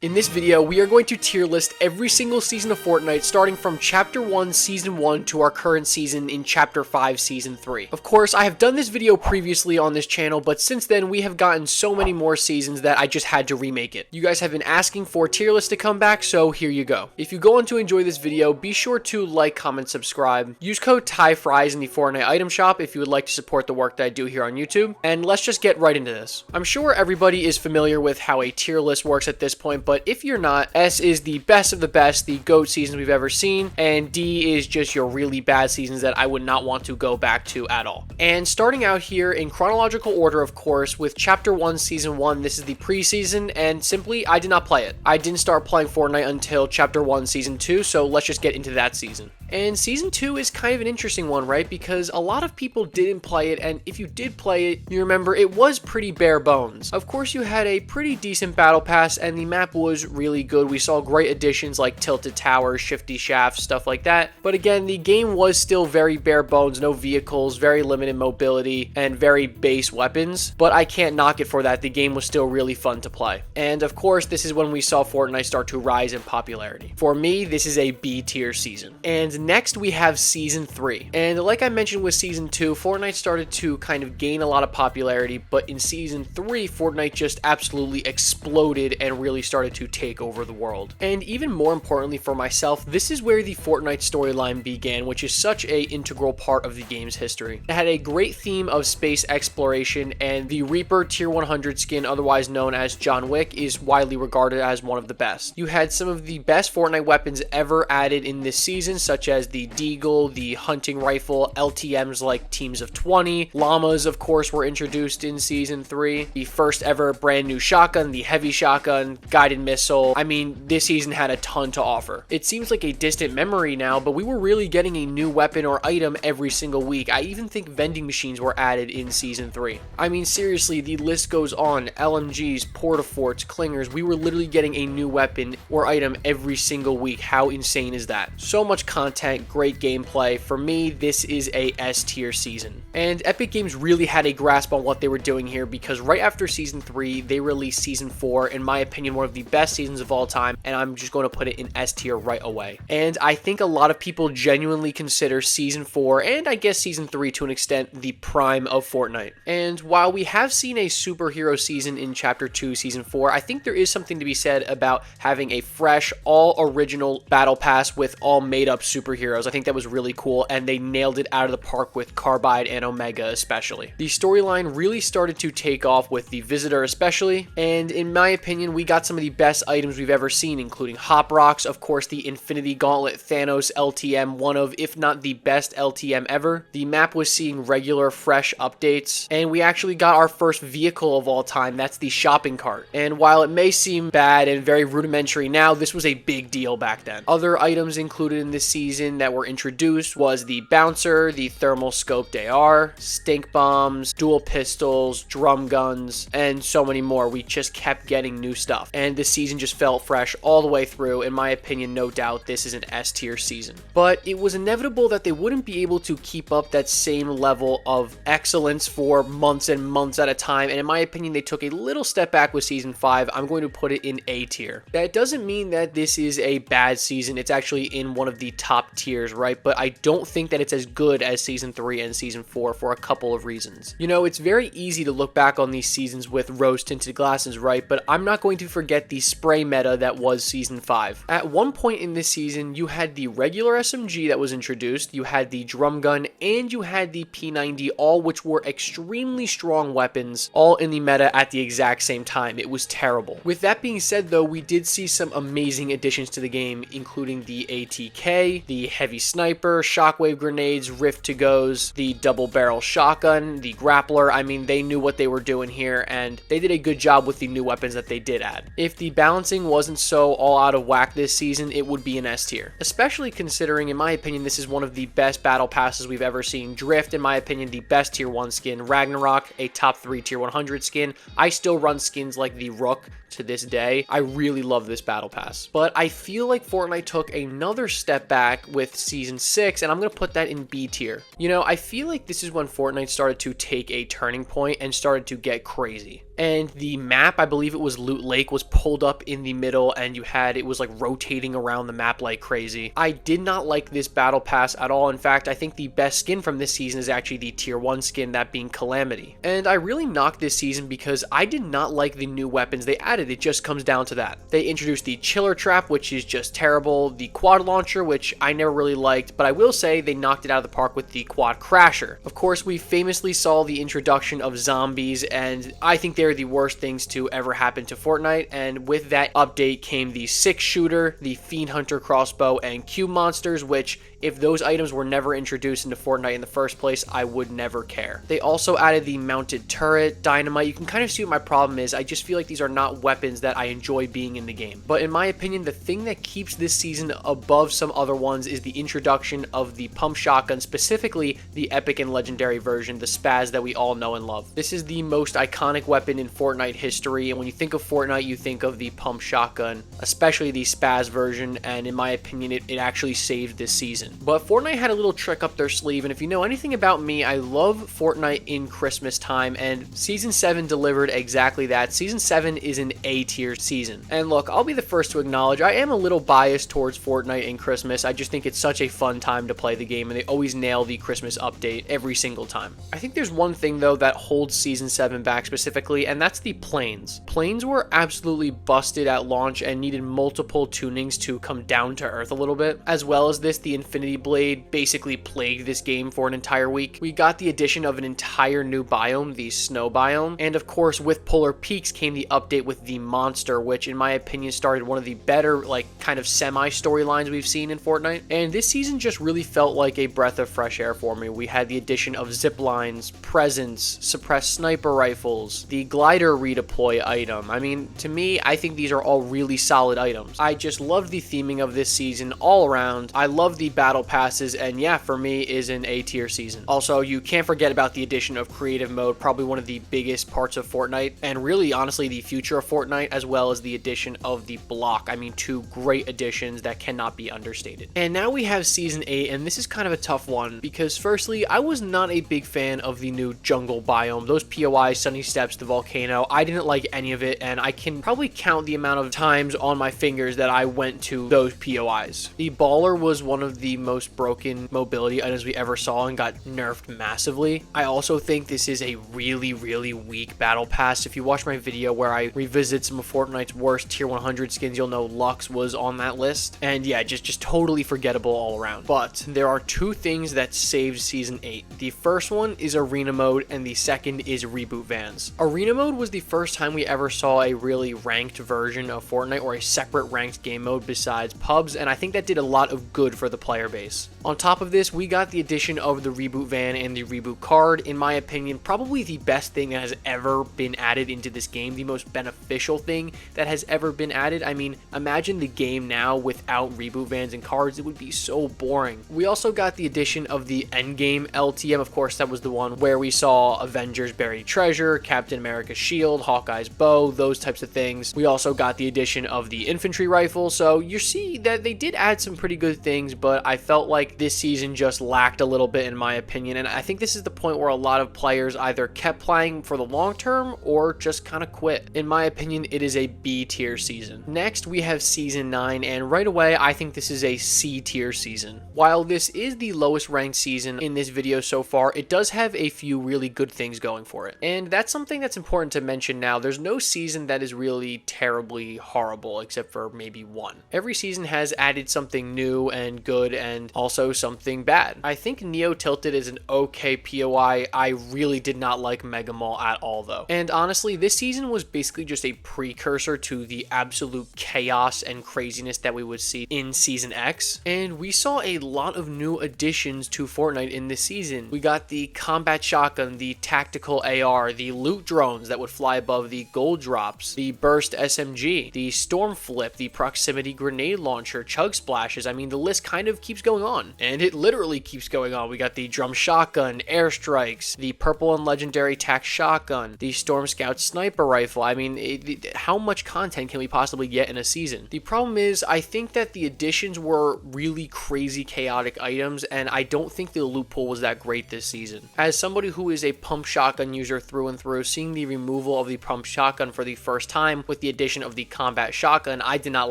In this video, we are going to tier list every single season of Fortnite starting from Chapter 1, Season 1 to our current season in Chapter 5, Season 3. Of course, I have done this video previously on this channel, but since then, we have gotten so many more seasons that I just had to remake it. You guys have been asking for tier list to come back, so here you go. If you go on to enjoy this video, be sure to like, comment, subscribe. Use code TYFRYZ in the Fortnite item shop if you would like to support the work that I do here on YouTube. And let's just get right into this. I'm sure everybody is familiar with how a tier list works at this point, but if you're not, S is the best of the best, the GOAT seasons we've ever seen, and D is just your really bad seasons that I would not want to go back to at all. And starting out here in chronological order, of course, with Chapter 1, Season 1, this is the preseason, and simply, I did not play it. I didn't start playing Fortnite until Chapter 1, Season 2, so let's just get into that season. And Season 2 is kind of an interesting one, right? Because a lot of people didn't play it, and if you did play it, you remember it was pretty bare bones. Of course, you had a pretty decent battle pass, and the map was really good. We saw great additions like tilted towers, shifty shafts, stuff like that. But again, the game was still very bare bones, no vehicles, very limited mobility, and very base weapons. But I can't knock it for that. The game was still really fun to play. And of course, this is when we saw Fortnite start to rise in popularity. For me, this is a B tier season. And next we have Season 3. And like I mentioned with Season 2, Fortnite started to kind of gain a lot of popularity, but in Season 3, Fortnite just absolutely exploded and really started to take over the world. And even more importantly for myself, this is where the Fortnite storyline began, which is such a integral part of the game's history. It had a great theme of space exploration, and the Reaper Tier 100 skin, otherwise known as John Wick, is widely regarded as one of the best. You had some of the best Fortnite weapons ever added in this season, such as the Deagle, the hunting rifle, LTMs like Teams of 20, llamas of course were introduced in Season 3, the first ever brand new shotgun, the heavy shotgun, guided missile. I mean, this season had a ton to offer. It seems like a distant memory now, but we were really getting a new weapon or item every single week. I even think vending machines were added in Season 3. I mean, seriously, the list goes on. LMGs, portaforts, clingers, we were literally getting a new weapon or item every single week. How insane is that? So much content, great gameplay. For me, this is a S tier season. And Epic Games really had a grasp on what they were doing here, because right after Season 3, they released Season 4, in my opinion, one of the best seasons of all time, and I'm just going to put it in S tier right away. And I think a lot of people genuinely consider Season 4, and I guess Season 3 to an extent, the prime of Fortnite. And while we have seen a superhero season in Chapter 2, Season 4, I think there is something to be said about having a fresh, all original battle pass with all made up superheroes. I think that was really cool, and they nailed it out of the park with Carbide and Omega especially. The storyline really started to take off with the Visitor especially, and in my opinion, we got some of the best items we've ever seen, including Hop Rocks, of course the Infinity Gauntlet Thanos LTM, one of, if not the best LTM ever. The map was seeing regular, fresh updates, and we actually got our first vehicle of all time, that's the shopping cart. And while it may seem bad and very rudimentary now, this was a big deal back then. Other items included in this season that were introduced was the Bouncer, the Thermal Scoped AR, Stink Bombs, Dual Pistols, Drum Guns, and so many more. We just kept getting new stuff, and the season just felt fresh all the way through. In my opinion, no doubt, this is an S tier season. But it was inevitable that they wouldn't be able to keep up that same level of excellence for months and months at a time, and in my opinion, they took a little step back with Season 5. I'm going to put it in A tier. That doesn't mean that this is a bad season. It's actually in one of the top tiers, right? But I don't think that it's as good as Season 3 and Season 4 for a couple of reasons. You know, it's very easy to look back on these seasons with rose-tinted glasses, right? But I'm not going to forget the spray meta that was Season 5. At one point in this season, you had the regular SMG that was introduced, you had the drum gun, and you had the P90, all which were extremely strong weapons, all in the meta at the exact same time. It was terrible. With that being said, though, we did see some amazing additions to the game, including the ATK, the heavy sniper, shockwave grenades, rift to goes, the double barrel shotgun, the grappler. I mean, they knew what they were doing here, and they did a good job with the new weapons that they did add. If the balancing wasn't so all out of whack this season, it would be an S tier. Especially considering, in my opinion, this is one of the best battle passes we've ever seen. Drift, in my opinion, the best tier 1 skin. Ragnarok, a top 3 tier 100 skin. I still run skins like the Rook to this day. I really love this battle pass. But I feel like Fortnite took another step back with Season 6, and I'm going to put that in B tier. You know, I feel like this is when Fortnite started to take a turning point and started to get crazy. And the map, I believe it was Loot Lake, was pulled up in the middle, and it was like rotating around the map like crazy. I did not like this battle pass at all. In fact, I think the best skin from this season is actually the tier 1 skin, that being Calamity. And I really knocked this season because I did not like the new weapons they added. It just comes down to that. They introduced the Chiller Trap, which is just terrible, the Quad Launcher, which I never really liked, but I will say they knocked it out of the park with the Quad Crasher. Of course, we famously saw the introduction of zombies, and I think they're the worst things to ever happen to Fortnite, and with that update came the 6-shooter, the Fiend Hunter crossbow, and cube monsters, which, if those items were never introduced into Fortnite in the first place, I would never care. They also added the mounted turret, dynamite. You can kind of see what my problem is. I just feel like these are not weapons that I enjoy being in the game. But in my opinion, the thing that keeps this season above some other ones is the introduction of the pump shotgun, specifically the epic and legendary version, the Spaz that we all know and love. This is the most iconic weapon in Fortnite history, and when you think of Fortnite, you think of the pump shotgun, especially the Spaz version, and in my opinion, it actually saved this season. But Fortnite had a little trick up their sleeve, and if you know anything about me, I love Fortnite in Christmas time, and Season 7 delivered exactly that. Season 7 is an A-tier season. And look, I'll be the first to acknowledge I am a little biased towards Fortnite in Christmas. I just think it's such a fun time to play the game, and they always nail the Christmas update every single time. I think there's one thing, though, that holds Season 7 back specifically, and that's the planes. Planes were absolutely busted at launch and needed multiple tunings to come down to earth a little bit. As well as this, the Infinity Blade basically plagued this game for an entire week. We got the addition of an entire new biome, the snow biome, and of course with Polar Peaks came the update with the monster, which in my opinion started one of the better kind of semi storylines we've seen in Fortnite. And this season just really felt like a breath of fresh air for me. We had the addition of zip lines, presents, suppressed sniper rifles, the glider redeploy item. I mean, to me, I think these are all really solid items. I just loved the theming of this season all around. I love the battle passes, and yeah, for me is an A-tier season. Also, you can't forget about the addition of creative mode, probably one of the biggest parts of Fortnite, and really honestly the future of Fortnite, as well as the addition of the block. I mean, two great additions that cannot be understated. And now we have Season 8, and this is kind of a tough one, because firstly, I was not a big fan of the new jungle biome. Those POIs, Sunny Steps, the volcano, I didn't like any of it, and I can probably count the amount of times on my fingers that I went to those POIs. The baller was one of the most broken mobility items we ever saw and got nerfed massively. I also think this is a really weak battle pass. If you watch my video where I revisit some of Fortnite's worst tier 100 skins, you'll know Lux was on that list. And yeah, just totally forgettable all around. But there are two things that saved Season 8. The first one is Arena Mode, and the second is Reboot Vans. Arena Mode was the first time we ever saw a really ranked version of Fortnite, or a separate ranked game mode besides pubs, and I think that did a lot of good for the player base. On top of this, we got the addition of the Reboot Van and the Reboot Card. In my opinion, probably the best thing that has ever been added into this game, the most beneficial thing that has ever been added. I mean, imagine the game now without Reboot Vans and cards. It would be so boring. We also got the addition of the Endgame LTM. Of course, that was the one where we saw Avengers Buried Treasure, Captain America's Shield, Hawkeye's Bow, those types of things. We also got the addition of the Infantry Rifle. So you see that they did add some pretty good things, but I felt like this season just lacked a little bit in my opinion, and I think this is the point where a lot of players either kept playing for the long term or just kind of quit. In my opinion, it is a B tier season. Next, we have Season 9, and right away, I think this is a C tier season. While this is the lowest ranked season in this video so far, it does have a few really good things going for it, and that's something that's important to mention now. There's no season that is really terribly horrible, except for maybe one. Every season has added something new and good, and also something bad. I think Neo Tilted is an okay POI. I really did not like Mega Mall at all though. And honestly, this season was basically just a precursor to the absolute chaos and craziness that we would see in Season X. And we saw a lot of new additions to Fortnite in this season. We got the combat shotgun, the tactical AR, the loot drones that would fly above the gold drops, the burst SMG, the storm flip, the proximity grenade launcher, chug splashes. I mean, the list kind of keeps going on, and it literally keeps going on. We got the drum shotgun, airstrikes, the purple and legendary tac shotgun, the storm scout sniper rifle. I mean, how much content can we possibly get in a season? The problem is, I think that the additions were really crazy chaotic items, and I don't think the loot pool was that great this season. As somebody who is a pump shotgun user through and through, seeing the removal of the pump shotgun for the first time with the addition of the combat shotgun, I did not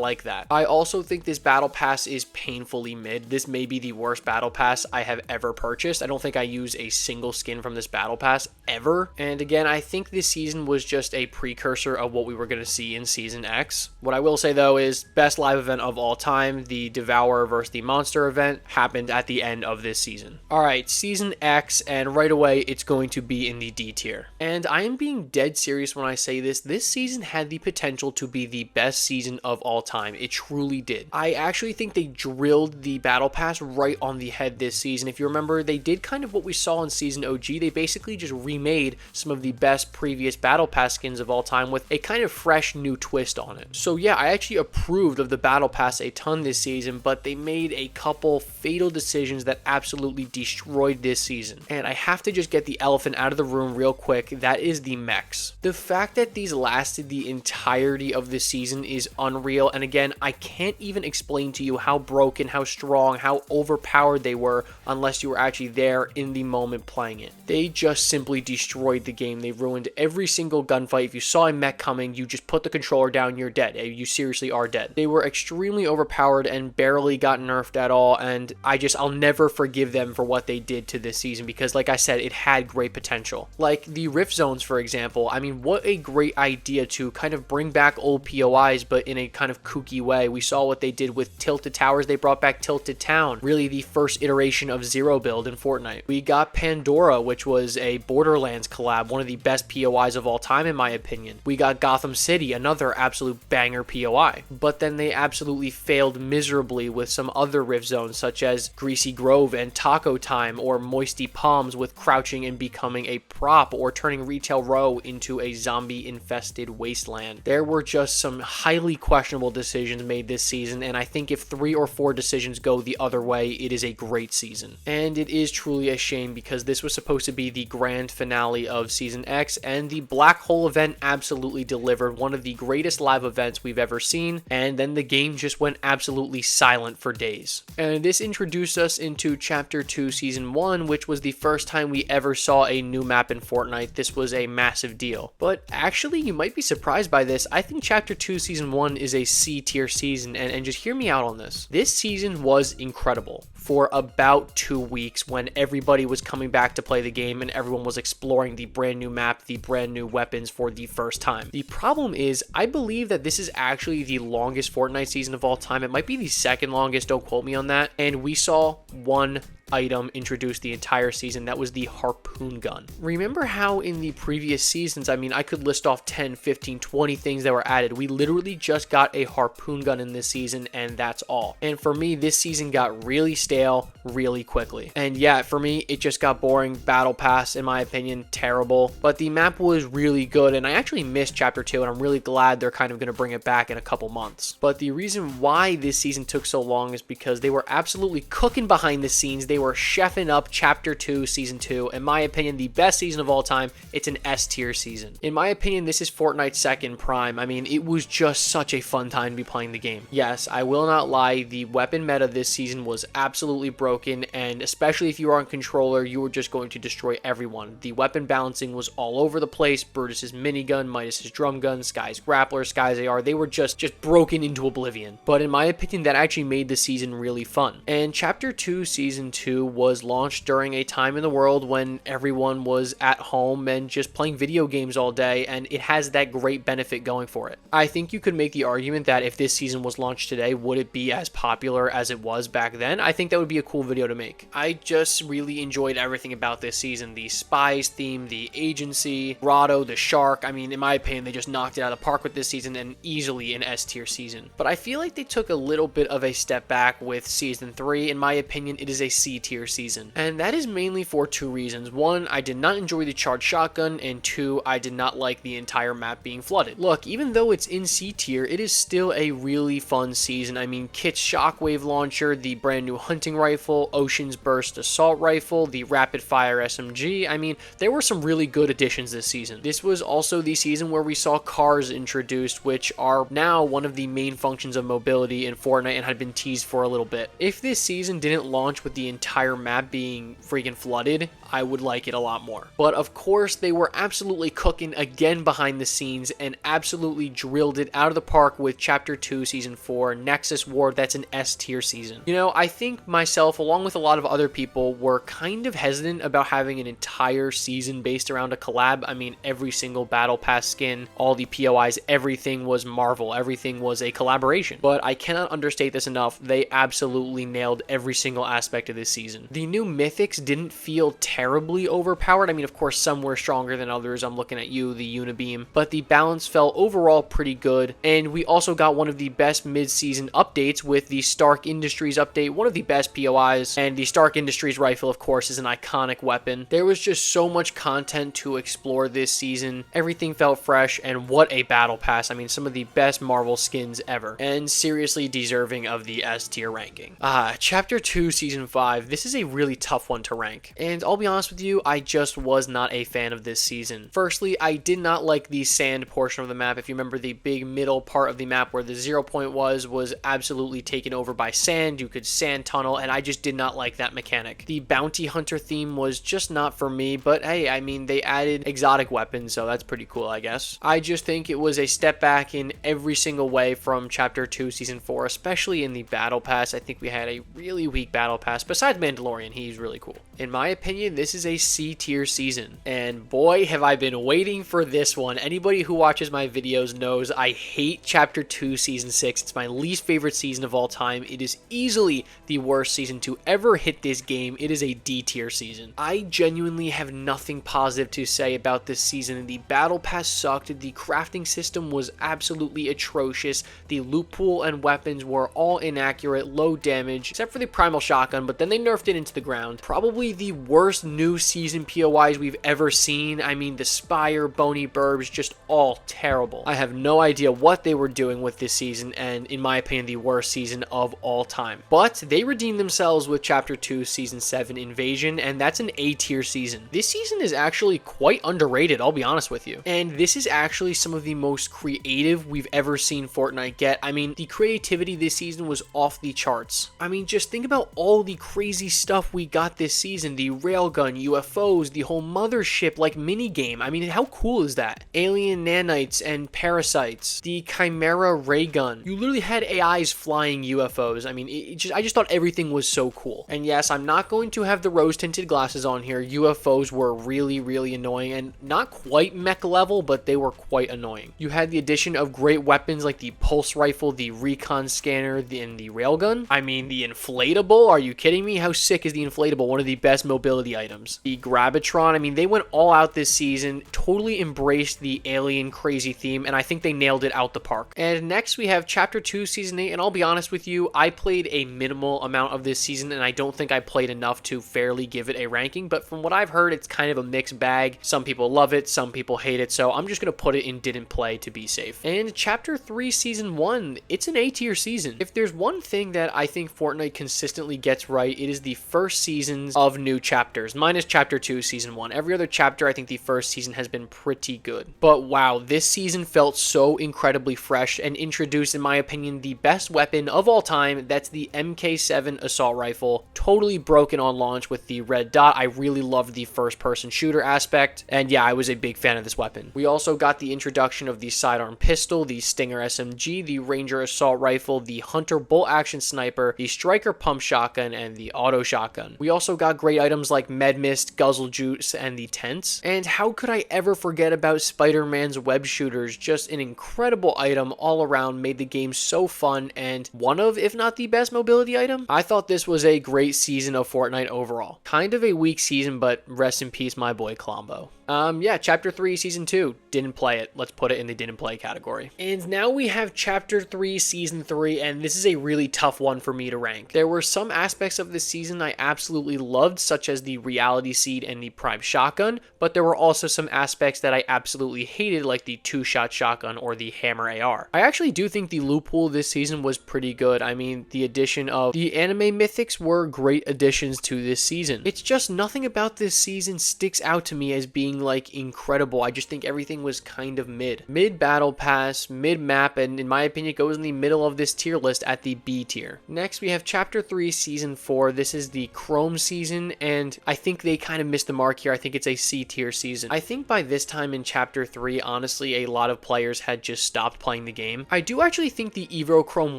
like that. I also think this battle pass is painfully mid. This may be the worst battle pass I have ever purchased. I don't think I use a single skin from this battle pass ever. And again, I think this season was just a precursor of what we were going to see in Season X. What I will say though is best live event of all time, the Devourer versus the Monster event, happened at the end of this season. Alright, Season X, and right away it's going to be in the D tier. And I am being dead serious when I say this. This season had the potential to be the best season of all time. It truly did. I actually think they drilled the battle pass right on the head this season. If you remember, they did kind of what we saw in Season OG. They basically just remade some of the best previous battle pass skins of all time with a kind of fresh new twist on it. So yeah, I actually approved of the battle pass a ton this season, but they made a couple fatal decisions that absolutely destroyed this season. And I have to just get the elephant out of the room real quick. That is the mechs. The fact that these lasted the entirety of the season is unreal. And again, I can't even explain to you how broken, how strong, how overpowered they were unless you were actually there in the moment playing it. They just simply destroyed the game. They ruined every single gunfight. If you saw a mech coming, you just put the controller down, you're dead. You seriously are dead. They were extremely overpowered and barely got nerfed at all, and I'll never forgive them for what they did to this season because, like I said, it had great potential. Like the rift zones, for example. I mean, what a great idea to kind of bring back old POIs, but in a kind of kooky way. We saw what they did with Tilted Towers. They brought back Tilted Town, really the first iteration of Zero Build in Fortnite. We got Pandora, which was a Borderlands collab, one of the best POIs of all time in my opinion. We got Gotham City, another absolute banger POI. But then they absolutely failed miserably with some other rift zones such as Greasy Grove and Taco Time, or Moisty Palms with crouching and becoming a prop, or turning Retail Row into a zombie infested wasteland. There were just some highly questionable decisions made this season, and I think if 3 or 4 decisions go the other way, it is a great season. And it is truly a shame because this was supposed to be the grand finale of Season X, and the Black Hole event absolutely delivered, one of the greatest live events we've ever seen, and then the game just went absolutely silent for days. And this introduced us into Chapter 2 Season 1, which was the first time we ever saw a new map in Fortnite. This was a massive deal. But actually, you might be surprised by this. I think Chapter 2 Season 1 is a C tier season, and just hear me out on this. This season was incredible for about 2 weeks when everybody was coming back to play the game and everyone was exploring the brand new map, the brand new weapons for the first time. The problem is, I believe that this is actually the longest Fortnite season of all time. It might be the second longest, don't quote me on that. And we saw one item introduced the entire season. That was the harpoon gun. Remember how in the previous seasons, I mean, I could list off 10, 15, 20 things that were added. We literally just got a harpoon gun in this season, and that's all. And for me, this season got really stale really quickly. And yeah, for me, it just got boring. Battle Pass, in my opinion, terrible. But the map was really good, and I actually missed Chapter 2, and I'm really glad they're kind of going to bring it back in a couple months. But the reason why this season took so long is because they were absolutely cooking behind the scenes. They were chefing up Chapter 2 Season 2. In my opinion, the best season of all time. It's an S tier season. In my opinion, this is Fortnite's second prime. I mean, it was just such a fun time to be playing the game. Yes, I will not lie, the weapon meta this season was absolutely broken, and especially if you were on controller, you were just going to destroy everyone. The weapon balancing was all over the place. Brutus's minigun, Midas's drum gun, Sky's grappler, Sky's AR, they were just broken into oblivion. But in my opinion, that actually made the season really fun. And Chapter 2 Season 2 was launched during a time in the world when everyone was at home and just playing video games all day, and it has that great benefit going for it. I think you could make the argument that if this season was launched today, would it be as popular as it was back then? I think that would be a cool video to make. I just really enjoyed everything about this season. The spies theme, the agency, Grotto, the shark. I mean, in my opinion, they just knocked it out of the park with this season, and easily an S tier season. But I feel like they took a little bit of a step back with Season 3. In my opinion, it is a C tier season. And that is mainly for 2 reasons. 1, I did not enjoy the charged shotgun, and 2, I did not like the entire map being flooded. Look, even though it's in C tier, it is still a really fun season. I mean, Kit's shockwave launcher, the brand new hunting rifle, Ocean's Burst assault rifle, the rapid fire SMG. I mean, there were some really good additions this season. This was also the season where we saw cars introduced, which are now one of the main functions of mobility in Fortnite and had been teased for a little bit. If this season didn't launch with the entire map being freaking flooded, I would like it a lot more. But of course, they were absolutely cooking again behind the scenes and absolutely drilled it out of the park with Chapter 2, Season 4, Nexus War. That's an S tier season. You know, I think myself, along with a lot of other people, were kind of hesitant about having an entire season based around a collab. I mean, every single Battle Pass skin, all the POIs, everything was Marvel. Everything was a collaboration. But I cannot understate this enough. They absolutely nailed every single aspect of this season. The new mythics didn't feel terribly overpowered. I mean, of course, some were stronger than others. I'm looking at you, the Unibeam. But the balance felt overall pretty good. And we also got one of the best mid-season updates with the Stark Industries update, one of the best POIs. And the Stark Industries rifle, of course, is an iconic weapon. There was just so much content to explore this season. Everything felt fresh, and what a battle pass. I mean, some of the best Marvel skins ever, and seriously deserving of the S tier ranking. Chapter 2, Season 5. This is a really tough one to rank, and I'll be honest with you, I just was not a fan of this season. Firstly, I did not like the sand portion of the map. If you remember, the big middle part of the map where the 0 point was absolutely taken over by sand. You could sand tunnel, and I just did not like that mechanic. The bounty hunter theme was just not for me, but hey, I mean, they added exotic weapons, so that's pretty cool, I guess. I just think it was a step back in every single way from Chapter 2, Season 4, especially in the Battle Pass. I think we had a really weak Battle Pass. Besides Mandalorian, he's really cool. In my opinion, this is a C tier season, and boy, have I been waiting for this one. Anybody who watches my videos knows I hate Chapter 2, Season 6. It's my least favorite season of all time. It is easily the worst season to ever hit this game. It is a D tier season. I genuinely have nothing positive to say about this season. The Battle Pass sucked. The crafting system was absolutely atrocious. The loot pool and weapons were all inaccurate, low damage, except for the primal shotgun, but then they nerfed it into the ground. Probably the worst new season POIs we've ever seen. I mean, the Spire, Bony Burbs, just all terrible. I have no idea what they were doing with this season, and in my opinion, the worst season of all time. But they redeemed themselves with Chapter 2, Season 7, Invasion, and that's an A tier season. This season is actually quite underrated, I'll be honest with you. And this is actually some of the most creative we've ever seen Fortnite get. I mean, the creativity this season was off the charts. I mean, just think about all the crazy stuff we got this season. The railgun, UFOs, the whole mothership like minigame. I mean, how cool is that? Alien nanites and parasites, the Chimera ray gun. You literally had AIs flying UFOs. I mean, I just thought everything was so cool. And yes, I'm not going to have the rose-tinted glasses on here. UFOs were really, really annoying, and not quite mech level, but they were quite annoying. You had the addition of great weapons like the pulse rifle, the recon scanner, and the railgun. I mean, the inflatable, are you kidding me? How sick is the inflatable? One of the best mobility items. The Gravitron, I mean, they went all out this season, totally embraced the alien crazy theme, and I think they nailed it out the park. And next we have Chapter 2, Season 8, and I'll be honest with you, I played a minimal amount of this season, and I don't think I played enough to fairly give it a ranking, but from what I've heard, it's kind of a mixed bag. Some people love it, some people hate it, so I'm just going to put it in didn't play to be safe. And Chapter 3, Season 1, it's an A tier season. If there's one thing that I think Fortnite consistently gets right, it is the first seasons of new chapters, minus Chapter 2, Season 1. Every other chapter, I think the first season has been pretty good. But wow, this season felt so incredibly fresh and introduced, in my opinion, the best weapon of all time. That's the MK7 assault rifle. Totally broken on launch with the red dot. I really loved the first-person shooter aspect, and yeah, I was a big fan of this weapon. We also got the introduction of the sidearm pistol, the Stinger SMG, the Ranger assault rifle, the Hunter bolt-action sniper, the Striker pump shotgun, and the auto shotgun. We also got great items like med mist, guzzle juice, and the tents. And how could I ever forget about Spider-Man's web shooters? Just an incredible item all around, made the game so fun, and one of, if not the best mobility item. I thought this was a great season of Fortnite overall. Kind of a weak season, but rest in peace, my boy Colombo. Yeah, Chapter 3, Season 2. Didn't play it. Let's put it in the didn't play category. And now we have Chapter 3, Season 3, and this is a really tough one for me to rank. There were some aspects of this season I absolutely loved, such as the Reality Seed and the Prime Shotgun, but there were also some aspects that I absolutely hated, like the two-shot shotgun or the Hammer AR. I actually do think the loot pool this season was pretty good. I mean, the addition of the anime mythics were great additions to this season. It's just nothing about this season sticks out to me as being like incredible. I just think everything was kind of mid battle pass, mid map, and in my opinion it goes in the middle of this tier list at the B tier. Next we have Chapter 3, Season 4. This is the Chrome season. season, and I think they kind of missed the mark here. I think it's a C tier season. I think by this time in Chapter 3, honestly, a lot of players had just stopped playing the game. I do actually think the Evo-Chrome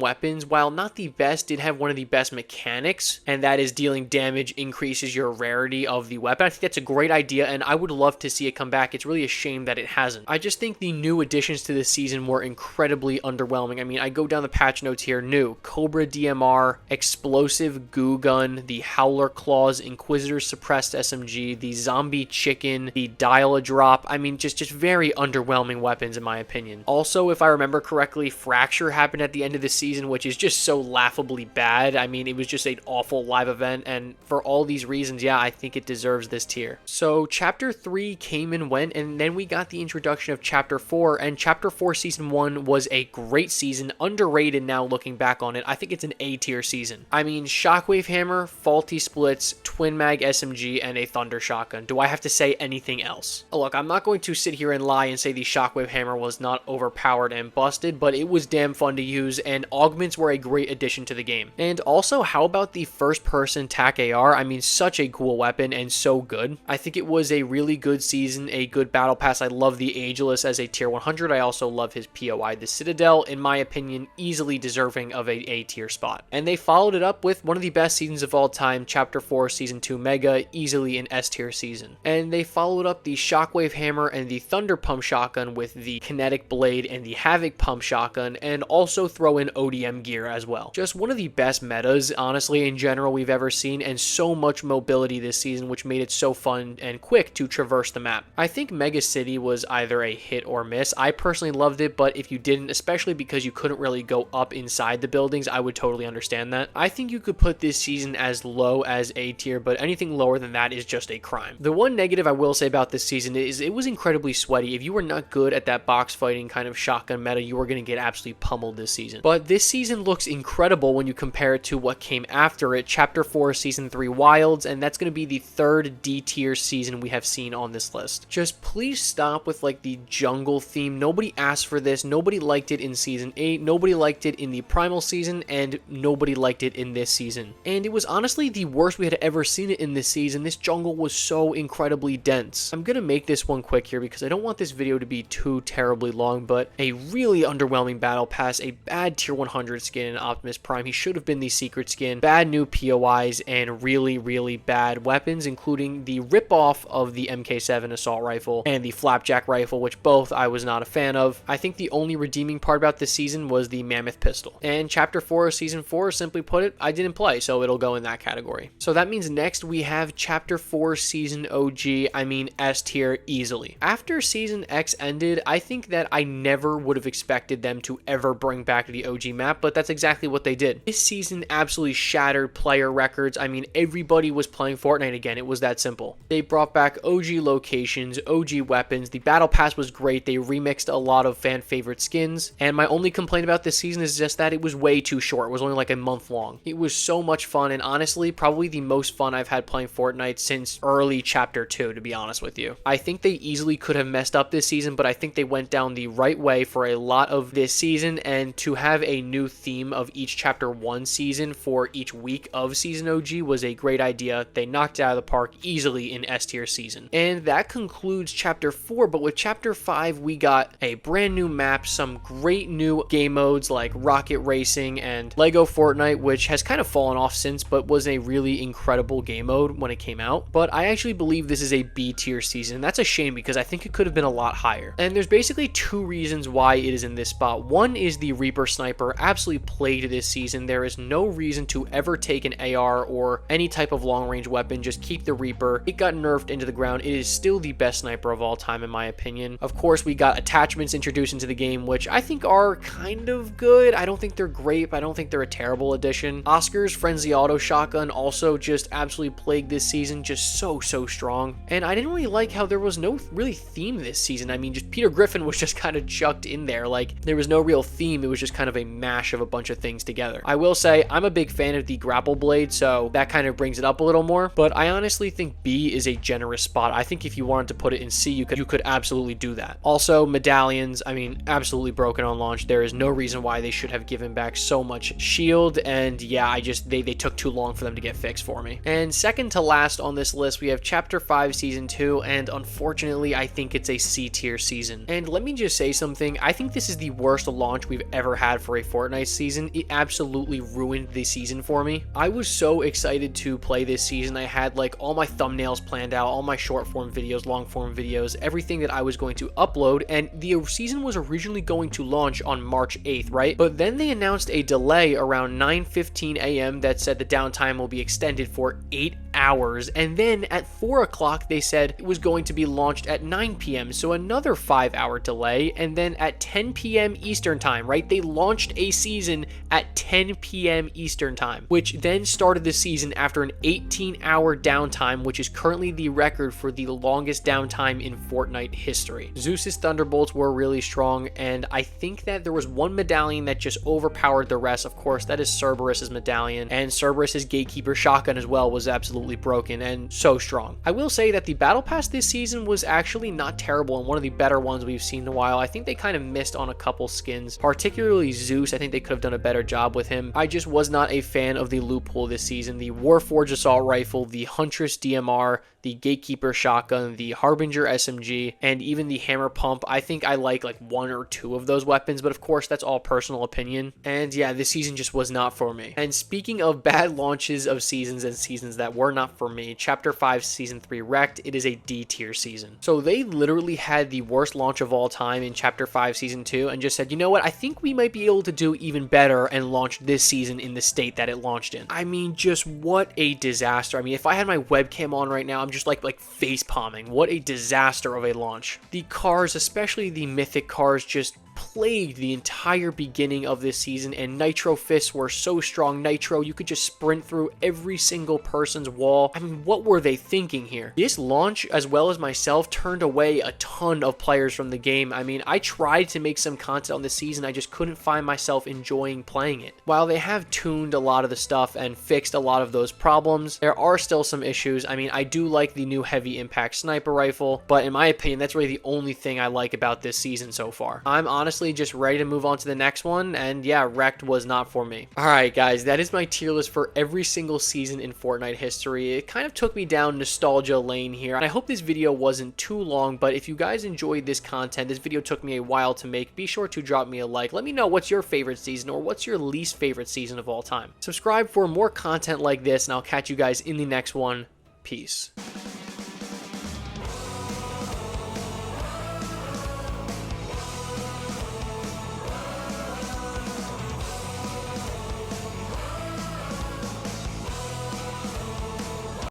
weapons, while not the best, did have one of the best mechanics, and that is dealing damage increases your rarity of the weapon. I think that's a great idea, and I would love to see it come back. It's really a shame that it hasn't. I just think the new additions to this season were incredibly underwhelming. I mean, I go down the patch notes here. New Cobra DMR, Explosive Goo Gun, the Howler Claws, Inquisitor Suppressed SMG, the Zombie Chicken, the Dial-A-Drop. I mean, just very underwhelming weapons in my opinion. Also, if I remember correctly, Fracture happened at the end of the season, which is just so laughably bad. I mean, it was just an awful live event, and for all these reasons, yeah, I think it deserves this tier. So Chapter 3 came and went, and then we got the introduction of Chapter 4, and Chapter 4 Season 1 was a great season, underrated now looking back on it. I think it's an A tier season. I mean, Shockwave Hammer, Faulty Splits, Twin Mag SMG, and a Thunder Shotgun. Do I have to say anything else? Look, I'm not going to sit here and lie and say the Shockwave Hammer was not overpowered and busted, but it was damn fun to use, and augments were a great addition to the game. And also, how about the first-person TAC AR? I mean, such a cool weapon and so good. I think it was a really good season, a good battle pass. I love the Ageless as a tier 100. I also love his POI, the Citadel, in my opinion, easily deserving of a A-tier spot. And they followed it up with one of the best seasons of all time, Chapter 4 Season 2 Mega, easily an S-tier season. And they followed up the Shockwave Hammer and the Thunder Pump Shotgun with the Kinetic Blade and the Havoc Pump Shotgun, and also throw in ODM gear as well. Just one of the best metas, honestly, in general we've ever seen, and so much mobility this season, which made it so fun and quick to traverse the map. I think Mega City was either a hit or miss. I personally loved it, but if you didn't, especially because you couldn't really go up inside the buildings, I would totally understand that. I think you could put this season as low as A tier, but anything lower than that is just a crime. The one negative I will say about this season is it was incredibly sweaty. If you were not good at that box fighting kind of shotgun meta, you were going to get absolutely pummeled this season. But this season looks incredible when you compare it to what came after it, Chapter 4 Season 3 Wilds, and that's going to be the third D tier season we have seen on this list. Just please stop with like the jungle theme. Nobody asked for this. Nobody liked it in Season 8. Nobody liked it in the Primal season, and nobody liked it in this season. And it was honestly the worst we had ever seen it in this season. This jungle was so incredibly dense. I'm going to make this one quick here because I don't want this video to be too terribly long, but a really underwhelming battle pass, a bad tier 100 skin in Optimus Prime. He should have been the secret skin, bad new POIs, and really bad weapons, including the ripoff of the MK7 assault rifle and the flapjack rifle, which both I was not a fan of. I think the only redeeming part about this season was the mammoth pistol. And Chapter 4 of Season 4, simply put it, I didn't play, so it'll go in that category. So that means next we have Chapter 4 Season OG, I mean S tier easily. After Season X ended, I think that I never would have expected them to ever bring back the OG map, but that's exactly what they did. This season absolutely shattered player records. I mean, everybody was playing Fortnite again. It was that simple. They brought back OG locations, OG weapons. The battle pass was great. They remixed a lot of fan favorite skins, and my only complaint about this season is just that it was way too short. It was only like a month long. It was so much fun, and honestly, probably the most fun I've had playing Fortnite since early Chapter 2, to be honest with you. I think they easily could have messed up this season, but I think they went down the right way for a lot of this season, and to have a new theme of each Chapter 1 season for each week of Season OG was a great idea. They knocked it out of the park easily in S tier season. And that concludes Chapter 4, but with Chapter 5, we got a brand new map, some great new game modes like Rocket Racing and Lego Fortnite, which has kind of fallen off since, but was a really incredible game mode when it came out. But I actually believe this is a B tier season, and that's a shame because I think it could have been a lot higher. And there's basically two reasons why it is in this spot. One is the Reaper Sniper absolutely plagued this season. There is no reason to ever take an AR or any type of long range weapon. Just keep the Reaper. It got nerfed into the ground. It is still the best sniper of all time in my opinion. Of course, we got attachments introduced into the game, which I think are kind of good. I don't think they're great, but I don't think they're a terrible addition. Oscar's Frenzy Auto Shotgun also just absolutely plagued this season, just so strong. And I didn't really like how there was no really theme this season. I mean, just Peter Griffin was just kind of chucked in there. Like, there was no real theme. It was just kind of a mash of a bunch of things together. I will say I'm a big fan of the grapple blade, so that kind of brings it up a little more, but I honestly think B is a generous spot. I think if you wanted to put it in C, you could absolutely do that. Also, medallions, I mean, absolutely broken on launch. There is no reason why they should have given back so much shield, and yeah, they took too long for them to get fixed for me. And second to last on this list, we have Chapter 5 Season 2, and unfortunately, I think it's a C tier season. And let me just say something, I think this is the worst launch we've ever had for a Fortnite season. It absolutely ruined the season for me. I was so excited to play this season. I had like all my thumbnails planned out, all my short form videos, long form videos, everything that I was going to upload, and the season was originally going to launch on March 8th, right? But then they announced a delay around 9:15 a.m. that said the downtime will be extended for 8 hours, and then at 4 o'clock they said it was going to be launched at 9 p.m. so another 5-hour delay, and then at 10 p.m. Eastern time, right? They launched a season at 10 p.m. Eastern time, which then started the season after an 18-hour downtime, which is currently the record for the longest downtime in Fortnite history. Zeus's Thunderbolts were really strong, and I think that there was one medallion that just overpowered the rest. Of course, that is Cerberus's medallion, and Cerberus's Gatekeeper shotgun as well was absolutely broken and so strong. I will say that the battle pass this season was actually not terrible and one of the better ones we've seen in a while. I think they kind of missed on a couple skins, particularly Zeus. I think they could have done a better job with him. I just was not a fan of the loot pool this season. The Warforged Assault Rifle, the Huntress DMR, the Gatekeeper shotgun, the Harbinger SMG, and even the Hammer Pump. I think I like one or two of those weapons, but of course that's all personal opinion. And yeah, this season just was not for me. And speaking of bad launches of seasons and seasons that were not for me, Chapter 5 Season 3 Wrecked, it is a D tier season. So they literally had the worst launch of all time in Chapter 5 Season 2 and just said, you know what, I think we might be able to do even better and launch this season in the state that it launched in. I mean, just what a disaster. I mean, if I had my webcam on right now, I'm just like face palming. What a disaster of a launch. The cars, especially the mythic cars, just plagued the entire beginning of this season, and Nitro fists were so strong. Nitro, you could just sprint through every single person's wall. I mean, what were they thinking here? This launch, as well as myself, turned away a ton of players from the game. I mean, I tried to make some content on this season, I just couldn't find myself enjoying playing it. While they have tuned a lot of the stuff and fixed a lot of those problems, there are still some issues. I mean, I do like the new heavy impact sniper rifle, but in my opinion, that's really the only thing I like about this season so far. I'm honestly just ready to move on to the next one, and yeah, Wrecked was not for me. Alright guys, that is my tier list for every single season in Fortnite history. It kind of took me down nostalgia lane here, and I hope this video wasn't too long, but if you guys enjoyed this content, this video took me a while to make, be sure to drop me a like. Let me know what's your favorite season or what's your least favorite season of all time. Subscribe for more content like this, and I'll catch you guys in the next one. Peace.